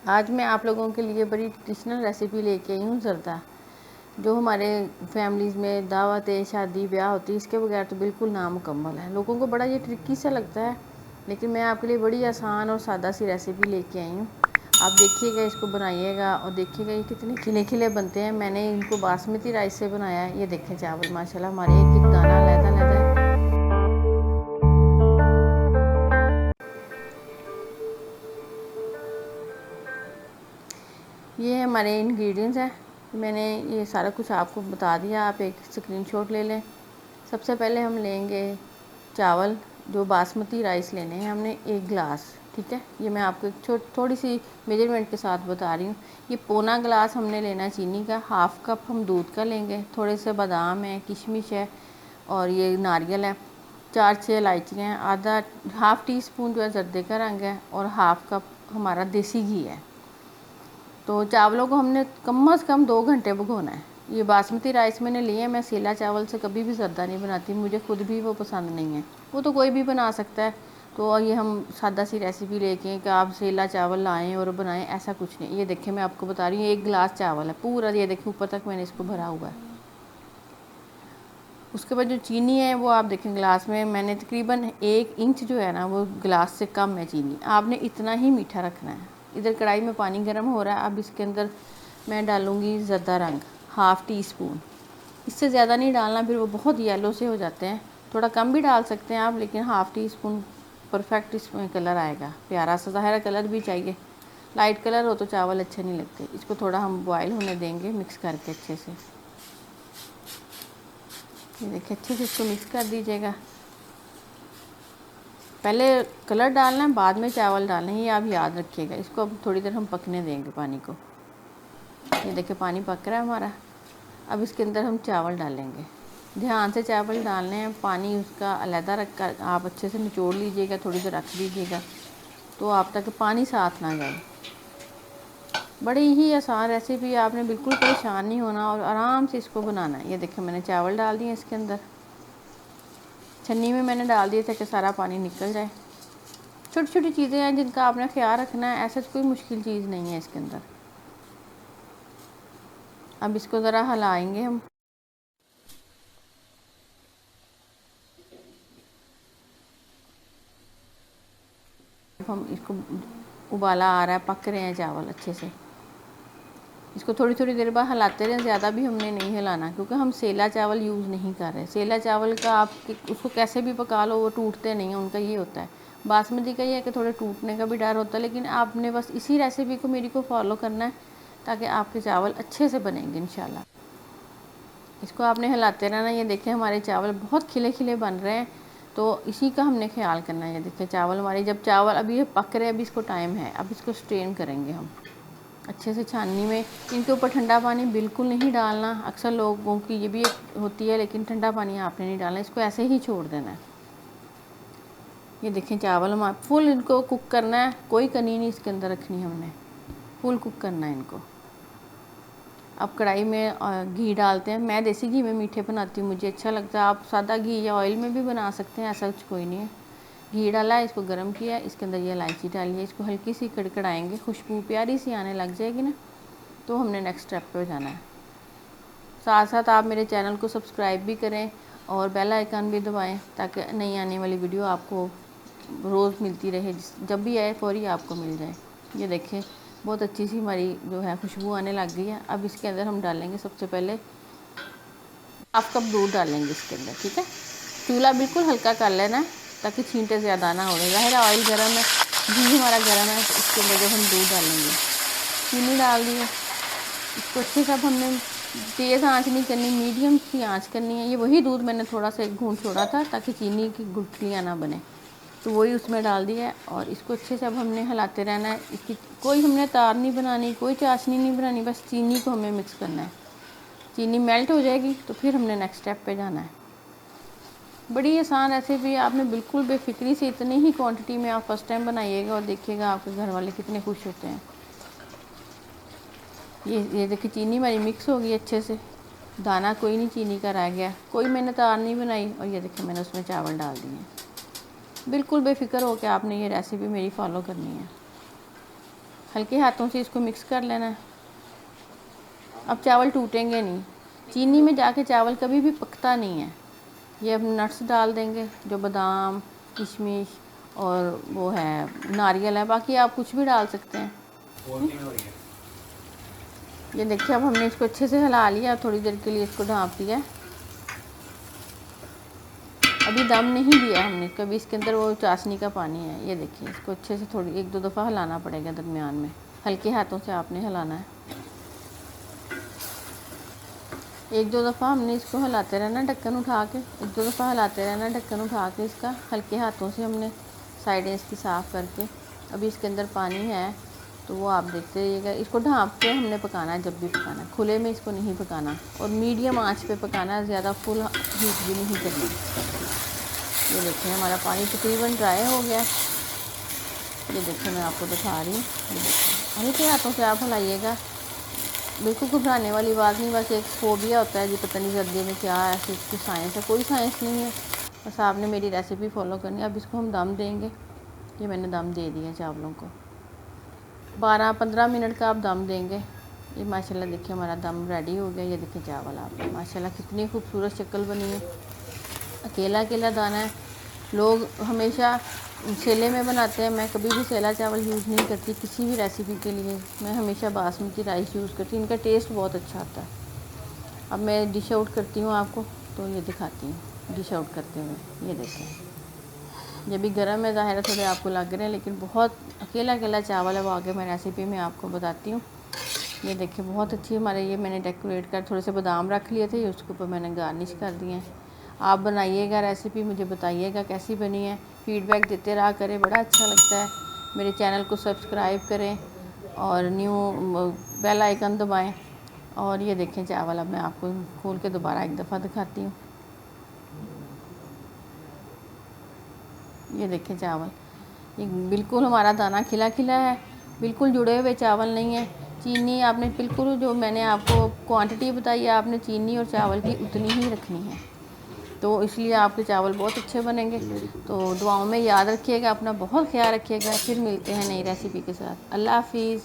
आज मैं आप लोगों के लिए बड़ी ट्रेडिशनल रेसिपी लेके आई हूँ ज़र्दा, जो हमारे फैमिलीज़ में दावत शादी ब्याह होती है, इसके बगैर तो बिल्कुल नामुकम्मल है। लोगों को बड़ा ये ट्रिकी सा लगता है, लेकिन मैं आपके लिए बड़ी आसान और सादा सी रेसिपी लेके आई हूँ। आप देखिएगा, इसको बनाइएगा और देखिएगा ये कितने खिले खिले बनते हैं। मैंने इनको बासमती राइस से बनाया है। ये देखें चावल माशाल्लाह हमारे एक एक दाना अलग-अलग है। ये हमारे इंग्रेडिएंट्स हैं। मैंने ये सारा कुछ आपको बता दिया, आप एक स्क्रीनशॉट ले लें। सबसे पहले हम लेंगे चावल, जो बासमती राइस लेने हैं हमने 1 गिलास, ठीक है। ये मैं आपको एक थोड़ी सी मेजरमेंट के साथ बता रही हूँ। ये पौना गिलास हमने लेना है चीनी का, हाफ़ कप हम दूध का लेंगे, थोड़े से बादाम है, किशमिश है और ये नारियल है, 4-6 इलायचियाँ हैं, आधा हाफ़ टी स्पून जो है जर्दे का रंग है और हाफ़ कप हमारा देसी घी है। तो चावलों को हमने कम से कम 2 घंटे भिगोना है। ये बासमती राइस मैंने लिए हैं। मैं सेला चावल से कभी भी ज़र्दा नहीं बनाती, मुझे खुद भी वो पसंद नहीं है। वो तो कोई भी बना सकता है। तो ये हम सादा सी रेसिपी लेके हैं कि आप सेला चावल लाएं और बनाएं, ऐसा कुछ नहीं। ये देखिए मैं आपको बता रही हूँ, 1 गिलास चावल है पूरा, ये देखिए ऊपर तक मैंने इसको भरा हुआ है। उसके बाद जो चीनी है वो आप देखें गिलास में मैंने तकरीबन 1 इंच जो है ना, वो गिलास से कम है चीनी। आपने इतना ही मीठा रखना है। इधर कढ़ाई में पानी गर्म हो रहा है। अब इसके अंदर मैं डालूँगी ज़र्दा रंग, हाफ़ टी स्पून। इससे ज़्यादा नहीं डालना, फिर वो बहुत येलो से हो जाते हैं। थोड़ा कम भी डाल सकते हैं आप, लेकिन हाफ़ टी स्पून परफेक्ट इसमें कलर आएगा, प्यारा सा। ज़ाहिर कलर भी चाहिए, लाइट कलर हो तो चावल अच्छे नहीं लगते। इसको थोड़ा हम बॉयल होने देंगे मिक्स करके अच्छे से। ये देखिए अच्छे से इसको मिक्स कर दीजिएगा। पहले कलर डालना है, बाद में चावल डालना है, ये आप याद रखिएगा। इसको अब थोड़ी देर हम पकने देंगे पानी को। ये देखिए पानी पक रहा है हमारा। अब इसके अंदर हम चावल डालेंगे। ध्यान से चावल डालने हैं, पानी उसका अलहदा रख कर आप अच्छे से निचोड़ लीजिएगा, थोड़ी देर रख दीजिएगा तो आप तक पानी साथ ना जाए। बड़ी ही आसान रेसिपी, आपने बिल्कुल परेशान नहीं होना और आराम से इसको बनाना है। ये देखिए मैंने चावल डाल दिए इसके अंदर, छन्नी में मैंने डाल दिए ताकि सारा पानी निकल जाए। छोटी छोटी चीज़ें हैं जिनका आपने ख्याल रखना है, ऐसा कोई मुश्किल चीज़ नहीं है इसके अंदर। अब इसको ज़रा हिलाएंगे हम इसको उबाला आ रहा है, पक रहे हैं चावल अच्छे से। इसको थोड़ी थोड़ी देर बाद हिलाते रहें, ज़्यादा भी हमने नहीं हिलाना, क्योंकि हम सेला चावल यूज़ नहीं कर रहे। सेला चावल का आप उसको कैसे भी पका लो वो टूटते नहीं हैं, उनका ये होता है। बासमती का ये है कि थोड़े टूटने का भी डर होता है, लेकिन आपने बस इसी रेसिपी को मेरी को फॉलो करना है ताकि आपके चावल अच्छे से बनेंगे इंशाल्लाह। इसको आपने हिलाते रहना। ये देखें हमारे चावल बहुत खिले खिले बन रहे हैं, तो इसी का हमने ख्याल करना है। ये देखिए चावल हमारे, जब चावल अभी ये पक रहे हैं, अभी इसको टाइम है, अब इसको स्ट्रेन करेंगे हम अच्छे से छाननी में। इनके ऊपर ठंडा पानी बिल्कुल नहीं डालना, अक्सर लोगों की ये भी होती है, लेकिन ठंडा पानी आपने नहीं डालना, इसको ऐसे ही छोड़ देना है। ये देखें चावल हम फुल इनको कुक करना है, कोई कनी नहीं इसके अंदर रखनी, हमने फुल कुक करना है इनको। अब कढ़ाई में घी डालते हैं। मैं देसी घी में मीठे बनाती हूँ, मुझे अच्छा लगता है। आप सादा घी या ऑयल में भी बना सकते हैं, ऐसा कुछ कोई नहीं है। घी डाला है, इसको गर्म किया, इसके अंदर ये इलायची डाली है, इसको हल्की सी कड़कड़ाएंगे, खुशबू प्यारी सी आने लग जाएगी ना, तो हमने नेक्स्ट स्टेप पे जाना है। साथ साथ आप मेरे चैनल को सब्सक्राइब भी करें और बेल आइकन भी दबाएं, ताकि नई आने वाली वीडियो आपको रोज़ मिलती रहे, जब भी आए फ़ौरी आपको मिल जाए। ये देखें बहुत अच्छी सी हमारी जो है खुशबू आने लग गई है। अब इसके अंदर हम डालेंगे सबसे पहले हाफ़ कप दूध डालेंगे इसके अंदर, ठीक है। चूल्हा बिल्कुल हल्का कर लेना है ताकि छींटे ज़्यादा ना हो। ज़ाहिर ऑयल गर्म है, घी हमारा गर्म है, तो इसके अंदर जब हम दूध डालेंगे, चीनी डाल दी है, इसको अच्छे से अब हमने तेज़ आंच नहीं करनी, मीडियम सी आंच करनी है। ये वही दूध मैंने थोड़ा सा एक घूंट छोड़ा था ताकि चीनी की गुठलियाँ ना बने, तो वही उसमें डाल दिया है और इसको अच्छे से अब हमने हिलाते रहना है। इसकी कोई हमने तार नहीं बनानी, कोई चाशनी नहीं बनानी, बस चीनी को हमें मिक्स करना है। चीनी मेल्ट हो जाएगी तो फिर हमने नेक्स्ट स्टेप पे जाना है। बड़ी आसान रेसिपी है, आपने बिल्कुल बेफिक्री से इतनी ही क्वांटिटी में आप फर्स्ट टाइम बनाइएगा और देखिएगा आपके घर वाले कितने खुश होते हैं। ये देखिए चीनी हमारी मिक्स हो गई अच्छे से, दाना कोई नहीं चीनी का रह गया, कोई मैंने तार नहीं बनाई। और ये देखिए मैंने उसमें चावल डाल दिए हैं। बिल्कुल बेफिक्र हो के आपने ये रेसिपी मेरी फॉलो करनी है। हल्के हाथों से इसको मिक्स कर लेना है। अब चावल टूटेंगे नहीं, चीनी में जाके चावल कभी भी पकता नहीं है। ये अब नट्स डाल देंगे, जो बादाम, किशमिश और वो है नारियल है, बाकी आप कुछ भी डाल सकते हैं। ये देखिए अब हमने इसको अच्छे से हिला लिया, थोड़ी देर के लिए इसको ढाँप दिया। अभी दम नहीं दिया हमने कभी, इसके अंदर वो चाशनी का पानी है। ये देखिए इसको अच्छे से थोड़ी 1-2 दफ़ा हिलाना पड़ेगा दरमियान में, हल्के हाथों से आपने हिलाना है। 1-2 दफ़ा हमने इसको हिलाते रहना, ढक्कन उठा के 1-2 दफ़ा हिलाते रहना, ढक्कन उठा के इसका हल्के हाथों से हमने साइडें इसकी साफ़ करके। अभी इसके अंदर पानी है तो वो आप देखते रहिएगा। इसको ढाँप के हमने पकाना है, जब भी पकाना है खुले में इसको नहीं पकाना, और मीडियम आंच पे पकाना है, ज़्यादा फुल हीट भी नहीं करनी। ये देखिए हमारा पानी तकरीबन ड्राई हो गया। ये देखिए मैं आपको दिखा रही हूँ, हल्के हाथों से आप हिलाइएगा। बिल्कुल घबराने वाली बात नहीं, बस एक फोबिया होता है जी, पता नहीं सर्दी में क्या ऐसी इसकी साइंस है, कोई साइंस नहीं है, बस आपने मेरी रेसिपी फॉलो करनी है। अब इसको हम दम देंगे। ये मैंने दम दे दिया चावलों को, 12-15 मिनट का आप दम देंगे। ये माशाल्लाह देखिए हमारा दम रेडी हो गया। ये देखिए चावल आप माशाल्लाह कितनी खूबसूरत शक्ल बनी है। अकेला अकेला दाना है, लोग हमेशा सेले में बनाते हैं, मैं कभी भी सेला चावल यूज़ नहीं करती किसी भी रेसिपी के लिए। मैं हमेशा बासमती राइस यूज़ करती हूँ, इनका टेस्ट बहुत अच्छा आता है। अब मैं डिश आउट करती हूँ आपको, तो ये दिखाती हूँ डिश आउट करते हुए। ये देखें ये भी गर्म है, ज़ाहिर है थोड़े आपको लग रहे हैं, लेकिन बहुत अकेला अकेला चावल है, वो आगे मैं रेसिपी में आपको बताती हूँ। ये देखिए बहुत अच्छी हमारे, ये मैंने डेकोरेट कर थोड़े से बादाम रख लिए थे, उसके ऊपर मैंने गार्निश कर दिए हैं। आप बनाइएगा रेसिपी, मुझे बताइएगा कैसी बनी है, फीडबैक देते रहा करें, बड़ा अच्छा लगता है। मेरे चैनल को सब्सक्राइब करें और न्यू बेल आइकन दबाएं। और ये देखें चावल, अब मैं आपको खोल के दोबारा एक दफ़ा दिखाती हूँ। ये देखें चावल, ये बिल्कुल हमारा दाना खिला खिला है, बिल्कुल जुड़े हुए चावल नहीं है। चीनी आपने बिल्कुल, जो मैंने आपको क्वांटिटी बताई है, आपने चीनी और चावल की उतनी ही रखनी है, तो इसलिए आपके चावल बहुत अच्छे बनेंगे। तो दुआओं में याद रखिएगा, अपना बहुत ख्याल रखिएगा। फिर मिलते हैं नई रेसिपी के साथ। अल्लाह हाफिज़।